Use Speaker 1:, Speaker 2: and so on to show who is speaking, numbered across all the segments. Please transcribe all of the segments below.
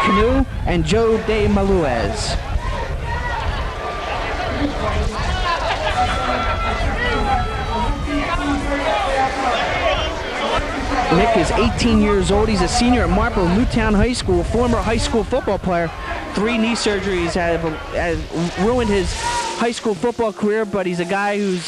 Speaker 1: Canoe and Joe DeMalavez. Nick is 18 years old. He's a senior at Marple Newtown High School, former high school football player. 3 knee surgeries have ruined his high school football career, but he's a guy who's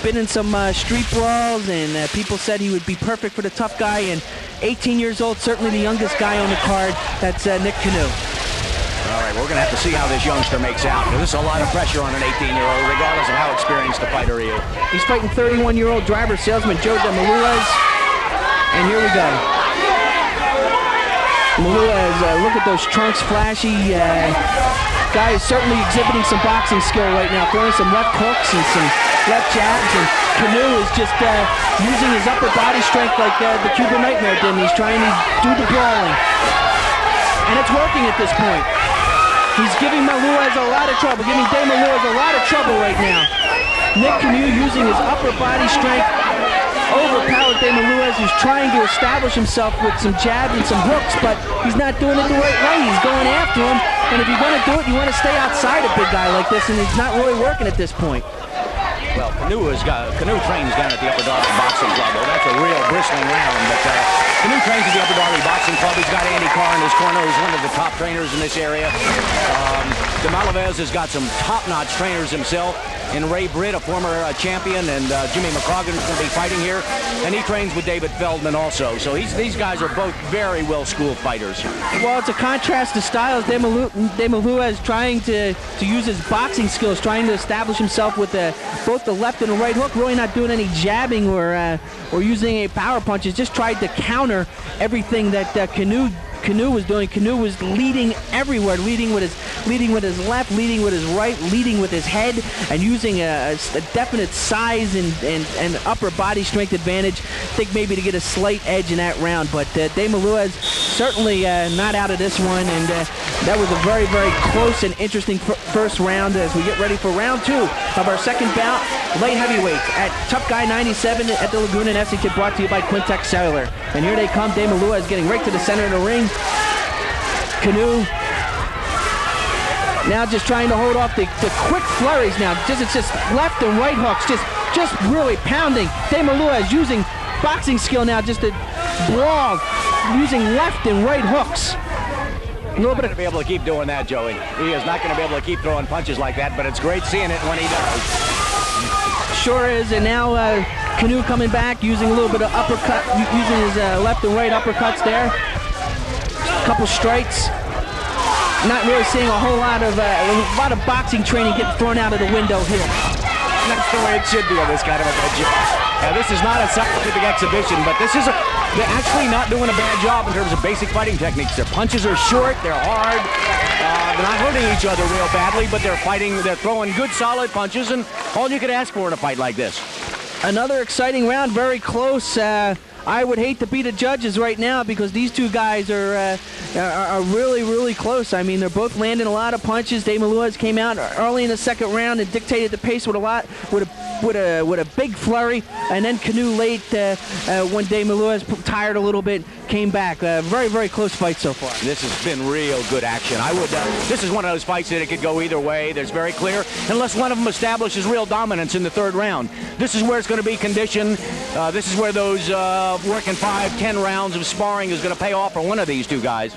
Speaker 1: been in some street brawls, and people said he would be perfect for the tough guy. And 18 years old, certainly the youngest guy on the card. That's Nick Canoe.
Speaker 2: All right, we're going to have to see how this youngster makes out. There's a lot of pressure on an 18-year-old, regardless of how experienced a fighter he is.
Speaker 1: He's fighting 31-year-old driver salesman Joe DeMalavez. And here we go. Malavez, look at those trunks, flashy. Guy is certainly exhibiting some boxing skill right now, throwing some left hooks and some left jabs. And Canoe is just using his upper body strength like the Cuban Nightmare did. He's trying to do the brawling. And it's working at this point. He's giving Malavez a lot of trouble, giving DeMalavez a lot of trouble right now. Nick Canoe using his upper body strength, overpowered DeMalavez, who's trying to establish himself with some jabs and some hooks, but he's not doing it the right way. He's going after him, and if you're going to do it, you want to stay outside a big guy like this, and it's not really working at this point.
Speaker 2: Well, Canoe trains down at the Upper Darby Boxing Club. Well, that's a real bristling round, but Canoe trains at the Upper Darby Boxing Club. He's got Andy Carr in his corner, who's one of the top trainers in this area. DeMalavez has got some top-notch trainers himself. And Ray Britt, a former champion, and Jimmy McCrogan is going to be fighting here. And he trains with David Feldman also. So these guys are both very well-schooled fighters.
Speaker 1: Well, it's a contrast to styles. DeMalavez trying to use his boxing skills, trying to establish himself with both the left and the right hook, really not doing any jabbing or using any power punches, just tried to counter everything that Canoe was doing. Canoe was leading everywhere, leading with his left, leading with his right, leading with his head, and using a definite size and upper body strength advantage. I think maybe to get a slight edge in that round, but DeMalavez certainly not out of this one, and that was a very, very close and interesting first round as we get ready for round 2 of our second bout, light heavyweights at Tough Guy 97 at the Lagoon in Essington, brought to you by Quintex Cellular. And here they come. DeMalavez getting right to the center of the ring. Canoe now just trying to hold off the quick flurries now. It's just left and right hooks, just really pounding. DeMalavez using boxing skill now just to brawl, using left and right hooks.
Speaker 2: A little bit to be able to keep doing that, Joey. He is not going to be able to keep throwing punches like that, but it's great seeing it when he does.
Speaker 1: Sure is, and now Canoe coming back, using a little bit of uppercut, using his left and right uppercuts there. A couple strikes. Not really seeing a whole lot of boxing training getting thrown out of the window here.
Speaker 2: That's the way it should be on this kind of a budget. Now, this is not a scientific exhibition, but they're actually not doing a bad job in terms of basic fighting techniques. Their punches are short, they're hard, they're not hurting each other real badly, but they're throwing good, solid punches, and all you could ask for in a fight like this.
Speaker 1: Another exciting round, very close. I would hate to be the judges right now because these two guys are really, really close. I mean, they're both landing a lot of punches. DeMalavez came out early in the second round and dictated the pace with a big flurry, and then Canoe late when DeMalavez tired a little bit, came back. Very, very close fight so far.
Speaker 2: This has been real good action. This is one of those fights that it could go either way. There's very clear, unless one of them establishes real dominance in the third round. This is where it's going to be conditioned. This is where those working 5-10 rounds of sparring is going to pay off for one of these two guys.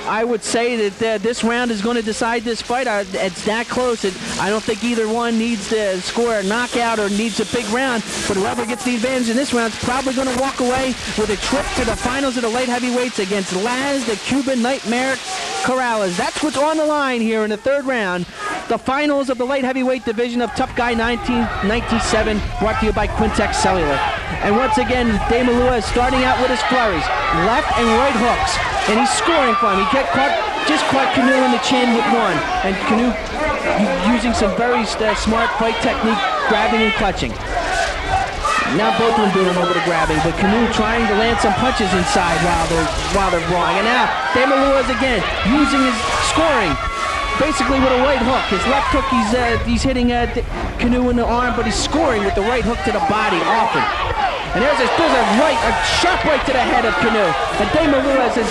Speaker 1: I would say that this round is going to decide this fight. It's that close. I don't think either one needs to score a knockout or needs a big round, but whoever gets the advantage in this round is probably going to walk away with a trip to the finals of the light heavyweights against Laz, the Cuban Nightmare Corrales. That's what's on the line here in the third round. The finals of the light heavyweight division of Tough Guy 1997, brought to you by Quintex Cellular. And once again, DeMalavez starting out with his flurries, left and right hooks, and he's scoring for him. He just caught Canoe in the chin with one, and Canoe using some very smart fight technique, grabbing and clutching. Now both of them doing a little bit of grabbing, but Canoe trying to land some punches inside while they're brawling. And now DeMalavez again using his scoring, basically with a right hook. His left hook, he's hitting Canoe in the arm, but he's scoring with the right hook to the body often. And there's a sharp right to the head of Canoe. And DeMalavez has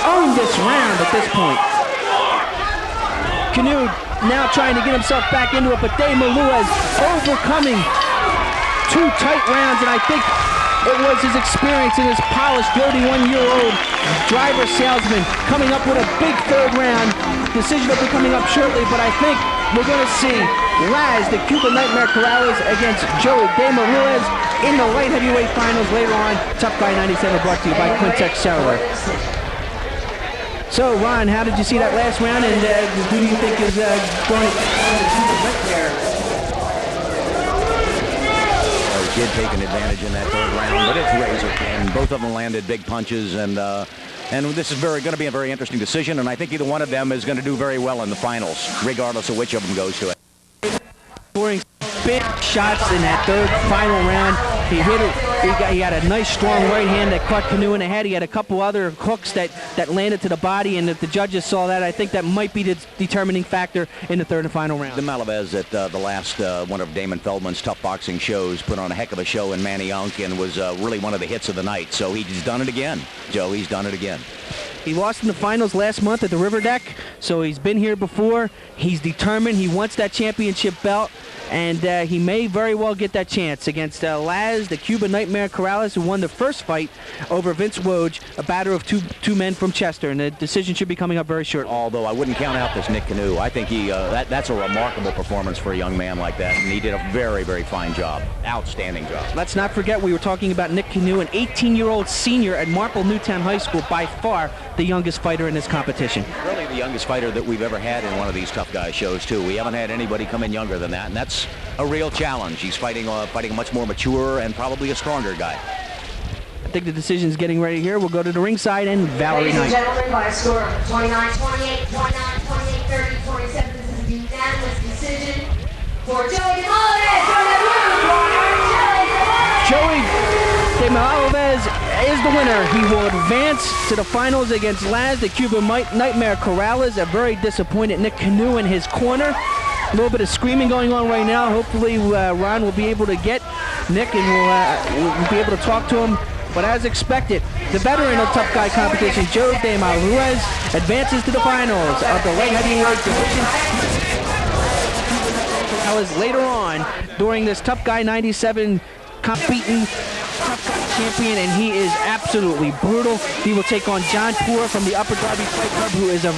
Speaker 1: owned this round at this point. Canoe now trying to get himself back into it, but DeMalavez overcoming 2 tight rounds, and I think it was his experience and his polished 31-year-old driver salesman coming up with a big 3rd round. Decision will be coming up shortly, but I think we're going to see Laz, the Cuban Nightmare Corrales, against Joey DeMalavez in the light heavyweight finals later on. Tough Guy 97 brought to you by Quintex Cellular. So, Ron, how did you see that last round, and who do you think is going to win there?
Speaker 2: Did take an advantage in that 3rd round, but it's razor thin. Both of them landed big punches, and this is going to be a very interesting decision, and I think either one of them is going to do very well in the finals, regardless of which of them goes to it.
Speaker 1: Scoring big shots in that 3rd final round. He hit it. He got a nice strong right hand that caught Canoe in the head. He had a couple other hooks that landed to the body, and if the judges saw that, I think that might be the determining factor in the 3rd and final round.
Speaker 2: DeMalavez at the last one of Damon Feldman's tough boxing shows put on a heck of a show in Manayunk and was really one of the hits of the night. So he's done it again, Joe. He's done it again.
Speaker 1: He lost in the finals last month at the River Deck, so he's been here before. He's determined. He wants that championship belt, and he may very well get that chance against Laz, the Cuban Nightmare Corrales, who won the first fight over Vince Woj, a batter of two men from Chester, and the decision should be coming up very shortly.
Speaker 2: Although I wouldn't count out this Nick Canoe. I think that's a remarkable performance for a young man like that, and he did a very, very fine job. Outstanding job.
Speaker 1: Let's not forget we were talking about Nick Canoe, an 18-year-old senior at Marple Newtown High School, by far the youngest fighter in this competition.
Speaker 2: Really the youngest fighter that we've ever had in one of these tough guy shows, too. We haven't had anybody come in younger than that, and that's a real challenge. He's fighting a much more mature and probably a stronger guy.
Speaker 1: I think the decision's getting ready here. We'll go to the ringside and Valerie Knight.
Speaker 3: Ladies and gentlemen, by a score of 29-28, 29-28, 30-27, this is a unanimous decision for Joey DeMalavez from the blue corner.
Speaker 1: Joey DeMalavez is the winner. He will advance to the finals against Laz, the Cuban Nightmare Corrales. A very disappointed Nick Canoe in his corner. A little bit of screaming going on right now. Hopefully Ron will be able to get Nick and we'll be able to talk to him. But as expected, the veteran of tough guy competition, Joe DeMalavez, advances to the finals of the light heavyweight division. Later on, during this Tough Guy 97 beaten Tough Guy champion, and he is absolutely brutal. He will take on John Poor from the Upper Darby Fight Club, who is a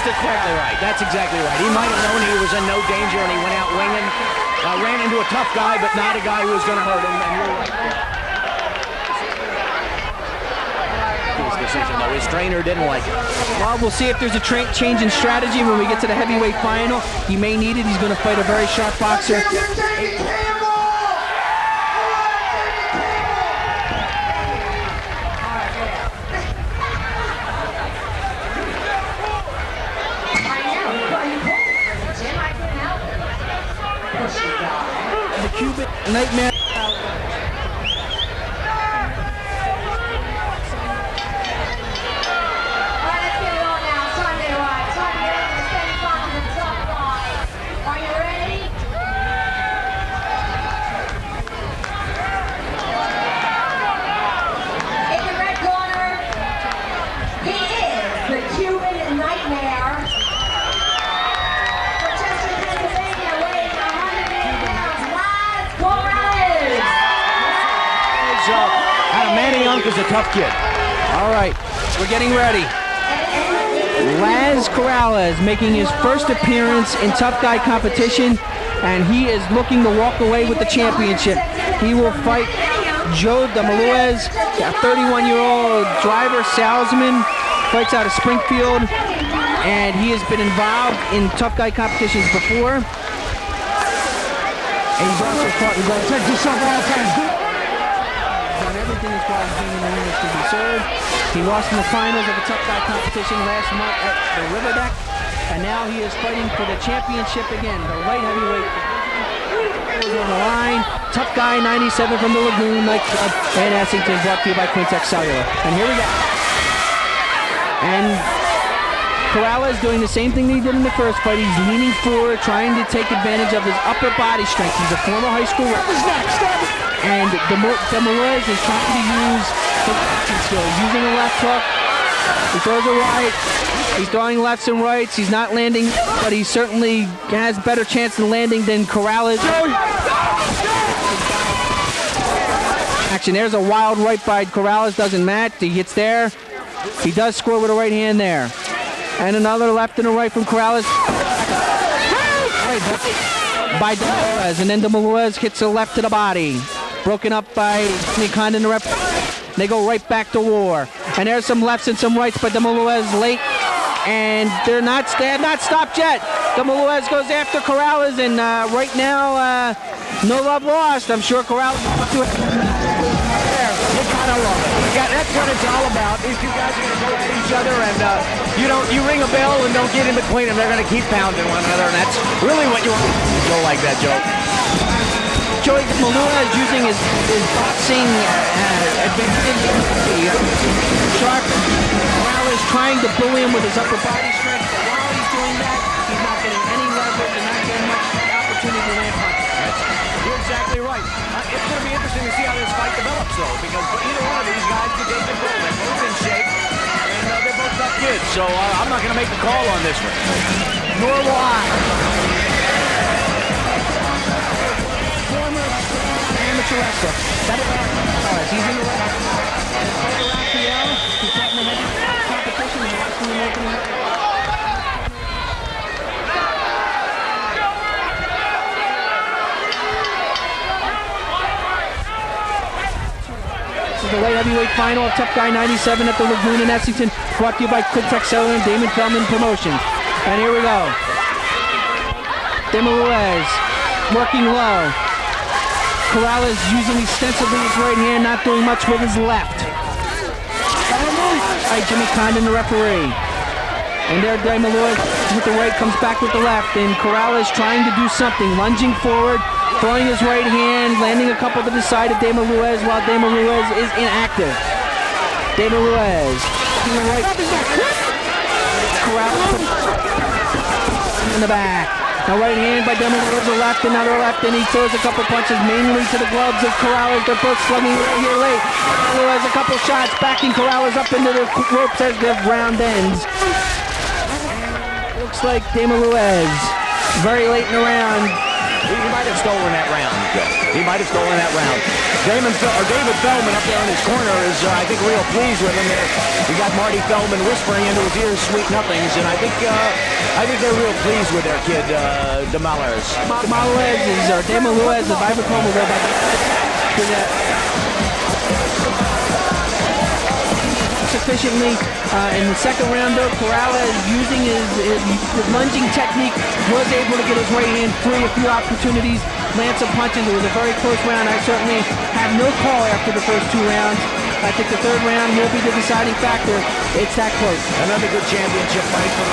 Speaker 2: Exactly right. That's exactly right. He might have known he was in no danger, and he went out winging. Ran into a tough guy, but not a guy who was going to hurt him. And you're right. His decision, though, his trainer didn't like it.
Speaker 1: Well, we'll see if there's a change in strategy when we get to the heavyweight final. He may need it. He's going to fight a very sharp boxer. The Cuban Nightmare.
Speaker 2: Out of Manayunk is a tough kid.
Speaker 1: All right, we're getting ready. Laz Corrales making his first appearance in tough guy competition, and he is looking to walk away with the championship. He will fight Joe DeMalavez, a 31-year-old driver, salesman, fights out of Springfield, and he has been involved in tough guy competitions before. And he's also fought in gold. Check yourself all times. Done everything as far as being in the ring is concerned. He lost in the finals of a tough guy competition last month at the River Deck, and now he is fighting for the championship again, the light heavyweight division. On the line, tough guy 97 from the Lagoon nightclub in Essington, brought to you by Quintex Cellular. And here we go. And Corrales doing the same thing that he did in the first fight. He's leaning forward, trying to take advantage of his upper body strength. He's a former high school and DeMalavez is trying to use his boxing skill, using a left hook. He throws a right. He's throwing lefts and rights. He's not landing, but he certainly has better chance of landing than Corrales. Action, there's a wild right by Corrales, doesn't match. He gets there. He does score with a right hand there. And another left and a right from Corrales. By DeMalavez, and then DeMalavez hits a left to the body. Broken up by Nikon in the rep. They go right back to war. And there's some lefts and some rights by DeMalavez late. And they're not stopped yet. DeMalavez goes after Corrales, and right now, no love lost. I'm sure Corrales will do it.
Speaker 2: You gotta love it. That's what it's all about. These two guys are gonna go at each other, and you ring a bell and don't get in between them. They're gonna keep pounding one another, and that's really what you want to go like that, Joe.
Speaker 1: Joey DeMalavez is using his boxing advantage. Sharp. Corrales trying to bully him with his upper body strength, but while he's doing that, he's not getting any leverage and not getting much opportunity to land punches.
Speaker 2: You're exactly right. It's going to be interesting to see how this fight develops, though, because either one of these guys could take control. They're both in shape, and they're both tough kids, so I'm not going to make the call on this one. Nor will I.
Speaker 1: Former amateur wrestler. That is he's in the Raphael. He fought in the competition. He's actually in the opening. This is the light heavyweight final of Tough Guy 97 at the Lagoon in Essington, brought to you by Quintex Cellular and Damon Feldman Promotions. And here we go. DeMalavez working low. Corrales using extensively his right hand, not doing much with his left. All right, Jimmy Condon, the referee. And there, DeMalavez with the right comes back with the left. And Corrales trying to do something, lunging forward, throwing his right hand, landing a couple to the side of DeMalavez while DeMalavez is inactive. DeMalavez to the right. Corrales in the back. Now right hand by DeMalavez to the left, another left, and he throws a couple punches mainly to the gloves of Corrales. They're both slugging right here late. DeMalavez a couple shots, backing Corrales up into the ropes as the round ends. Looks like DeMalavez very late in the round.
Speaker 2: He might have stolen that round, Joe. He might have stolen that round. David Feldman up there in his corner is, I think, real pleased with him. We got Marty Feldman whispering into his ears sweet nothings, and I think they're real pleased with their kid, DeMalavez.
Speaker 1: DeMalavez is, or DeMalavez, if I recall, will go back to that. Sufficiently in the second round, though, Corrales using his lunging technique was able to get his right hand free, a few opportunities, land some punches. It was a very close round. I certainly have no call after the first two rounds. I think the third round will be the deciding factor. It's that close.
Speaker 2: Another good championship fight for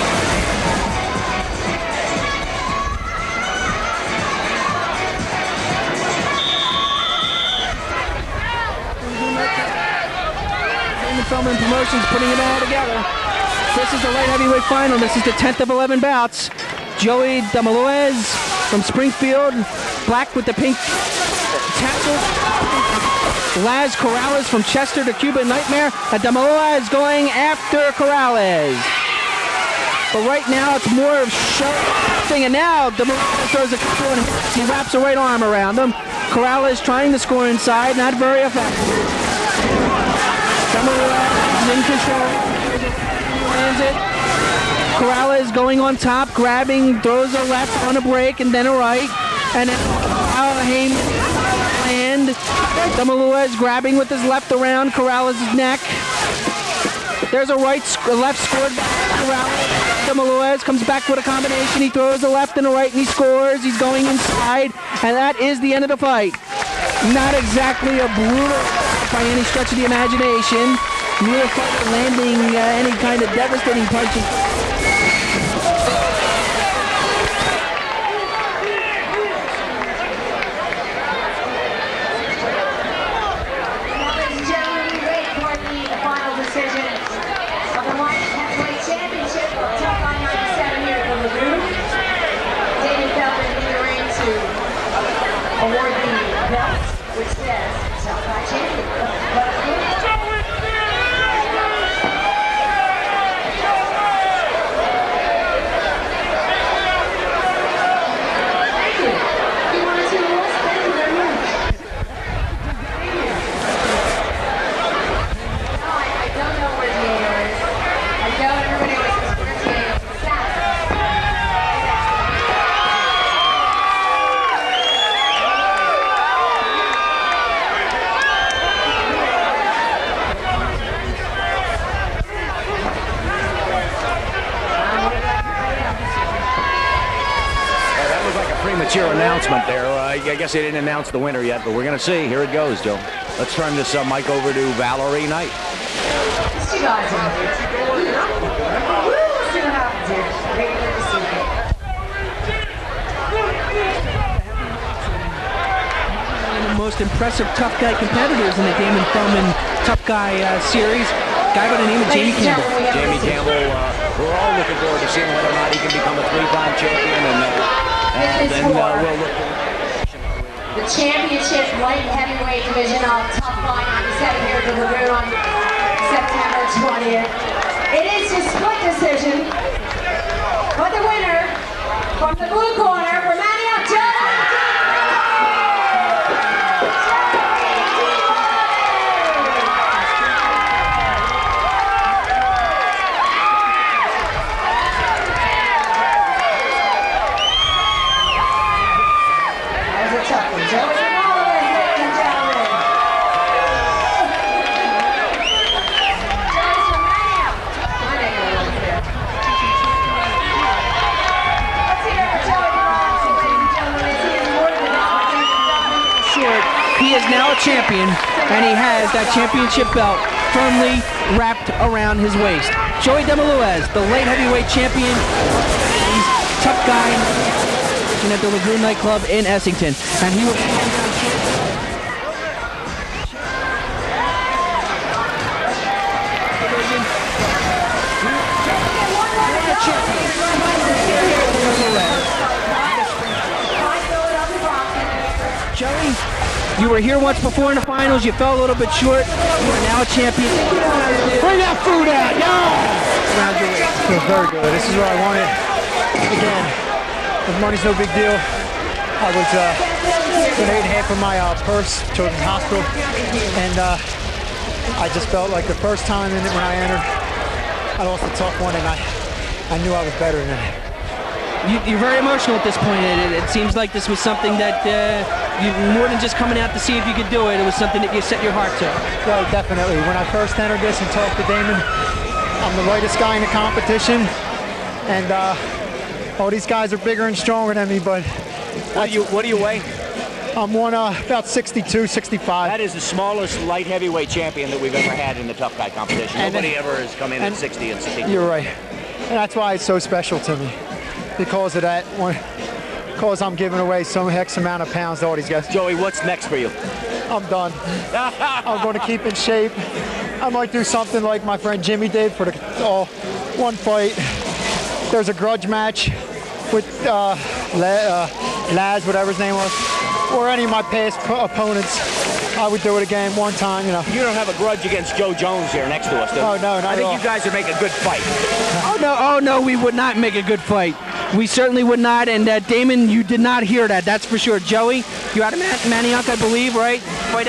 Speaker 1: Feldman Promotions putting it all together. This is the light heavyweight final. This is the 10th of 11 bouts. Joey DeMalavez from Springfield, black with the pink tassels. Laz Corrales from Chester, the Cuban Nightmare. And DeMalavez going after Corrales. But right now it's more of thing, and now DeMalavez throws a couple and he wraps a right arm around him. Corrales trying to score inside, not very effective. DeMalavez in control, lands it. Corrales going on top, grabbing, throws a left on a break and then a right. And then Hayman land. DeMalavez grabbing with his left around Corrales' neck. There's a left scored by Corrales. DeMalavez comes back with a combination. He throws a left and a right and he scores. He's going inside, and that is the end of the fight. Not exactly a brutal by any stretch of the imagination. Neither fighter landing any kind of devastating punches.
Speaker 3: Ladies and gentlemen, we wait for the final decision of the Light Heavyweight Championship of Tough Man 97 here at the Lagoon. David Feldman in the ring to award the belt, which says Tough Man Champion.
Speaker 2: Premature announcement there. I guess they didn't announce the winner yet, but we're going to see. Here it goes, Joe. Let's turn this mic over to Valerie Knight.
Speaker 3: Let's see what happens here. Great to see you.
Speaker 1: One of the most impressive tough guy competitors in the Damon Feldman Tough Guy series. Guy by the name of Jamie Campbell.
Speaker 2: Jamie Campbell, we're all looking forward to seeing whether or not he can become a three-time champion, and then we'll look for
Speaker 3: the championship light heavyweight division of Tough Man 97 here at the Lagoon on September 20th. It is a split decision, but the winner from the blue corner for Manioc,
Speaker 1: He is now a champion, and he has that championship belt firmly wrapped around his waist. Joey DeMalavez, the light heavyweight champion, Tough Guy at the Lagoon nightclub in Essington, and he was. Joey, you were here once before in the finals. You fell a little bit short. You are now a champion.
Speaker 4: Bring that food out, yeah!
Speaker 1: Around your waist.
Speaker 4: Feels very good. This is where I want it. Again, the money's no big deal. I was donating half of my purse, Children's Hospital, and I just felt like the first time when I entered, I lost a tough one, and I knew I was better than that.
Speaker 1: You're very emotional at this point. It seems like this was something that you more than just coming out to see if you could do it. It was something that you set your heart to.
Speaker 4: Well, definitely. When I first entered this and talked to Damon, I'm the lightest guy in the competition, and all these guys are bigger and stronger than me. But
Speaker 2: what do you weigh?
Speaker 4: I'm about 62, 65.
Speaker 2: That is the smallest light heavyweight champion that we've ever had in the tough guy competition. Nobody ever has come in at 60 and 60.
Speaker 4: You're right, and that's why it's so special to me. Because of that, because I'm giving away some X amount of pounds to all these guys.
Speaker 2: Joey, what's next for you?
Speaker 4: I'm done. I'm going to keep in shape. I might do something like my friend Jimmy did for the one fight. There's a grudge match with Laz, whatever his name was, or any of my past opponents. I would do it again one time, you know.
Speaker 2: You don't have a grudge against Joe Jones here next to us, do you?
Speaker 4: Oh, no, not
Speaker 2: I think
Speaker 4: at all.
Speaker 2: you guys would make a good fight.
Speaker 1: Oh no, we would not make a good fight. We certainly would not, and Damon, you did not hear that, that's for sure. Joey, you out of Manioc, I believe, right? Fight